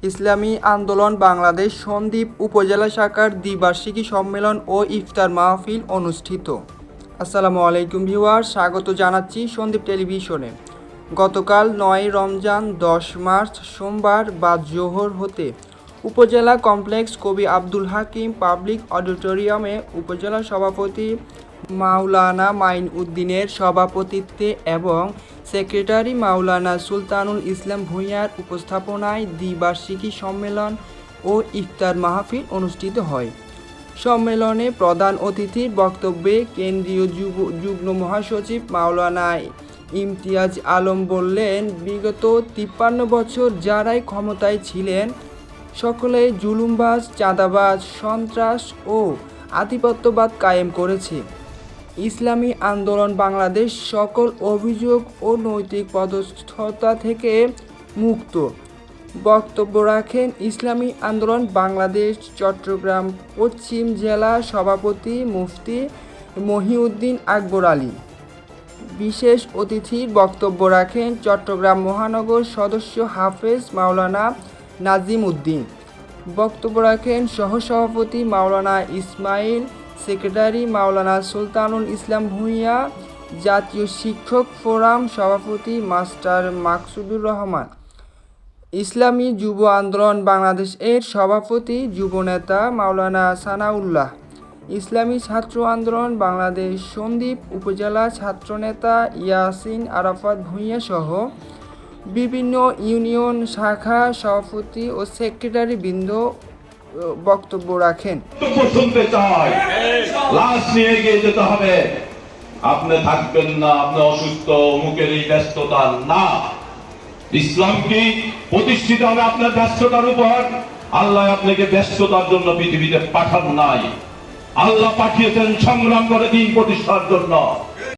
ইসলামী আন্দোলন বাংলাদেশ সন্দ্বীপ উপজেলা শাখার দ্বিবার্ষিকী সম্মেলন ও ইফতার মাহফিল অনুষ্ঠিত। আসসালামু আলাইকুম ভিউয়ার, স্বাগত জানাচ্ছি সন্দ্বীপ টেলিভিশনে। গতকাল 9 রমজান 10 মার্চ সোমবার বাদ জোহর হতে উপজেলা কমপ্লেক্স কবি আব্দুল হাকিম পাবলিক অডিটোরিয়ামে উপজেলা সভাপতি মাওলানা মাইন উদ্দিনের সভাপতিত্বে এবং সেক্রেটারি মাওলানা সুলতানুল ইসলাম ভূঁইয়ার উপস্থাপনায় দ্বিবার্ষিকী সম্মেলন ও ইফতার মাহফিল অনুষ্ঠিত হয়। সম্মেলনে প্রধান অতিথির বক্তব্যে কেন্দ্রীয় যুগ্ম মহাসচিব মাওলানা ইমতিয়াজ আলম বললেন, বিগত 53 বছর যারাই ক্ষমতায় ছিলেন সকলে জুলুমবাজ, চাঁদাবাজ, সন্ত্রাস ও আধিপত্যবাদ কায়েম করেছে। ইসলামী আন্দোলন বাংলাদেশ সকল অভিযোগ ও নৈতিক পদস্থতা থেকে মুক্ত। বক্তব্য রাখেন ইসলামী আন্দোলন বাংলাদেশ চট্টগ্রাম পশ্চিম জেলা সভাপতি মুফতি মহিউদ্দিন আকবর আলী। বিশেষ অতিথির বক্তব্য রাখেন চট্টগ্রাম মহানগর সদস্য হাফেজ মাওলানা নাজিম উদ্দিন। বক্তব্য রাখেন সহসভাপতি মাওলানা ইসমাইল, সেক্রেটারি মাওলানা সুলতানুল ইসলাম ভূঁইয়া, জাতীয় শিক্ষক ফোরাম সভাপতি মাস্টার মাকসুদুর রহমান, ইসলামী যুব আন্দোলন বাংলাদেশ এর সভাপতি যুবনেতা মাওলানা সানাউল্লাহ, ইসলামী ছাত্র আন্দোলন বাংলাদেশ সন্দ্বীপ উপজেলা ছাত্রনেতা ইয়াসিন আরাফাত ভূঁইয়া সহ বিভিন্ন ইউনিয়ন শাখা সভাপতি ও সেক্রেটারি বৃন্দ বক্তব্য রাখেন। শুনতে চাই, লাশ নিয়ে এগিয়ে যেতে হবে। আপনি থাকবেন না, আপনি অসুস্থ, মুখের এই ব্যস্ততা না। ইসলাম কি প্রতিষ্ঠিত হবে আপনার ব্যস্ততার উপর? আল্লাহ আপনাকে ব্যস্ততার জন্য পৃথিবীতে পাঠান নাই। আল্লাহ পাঠিয়েছেন সংগ্রাম করে দিন প্রতিষ্ঠার জন্য।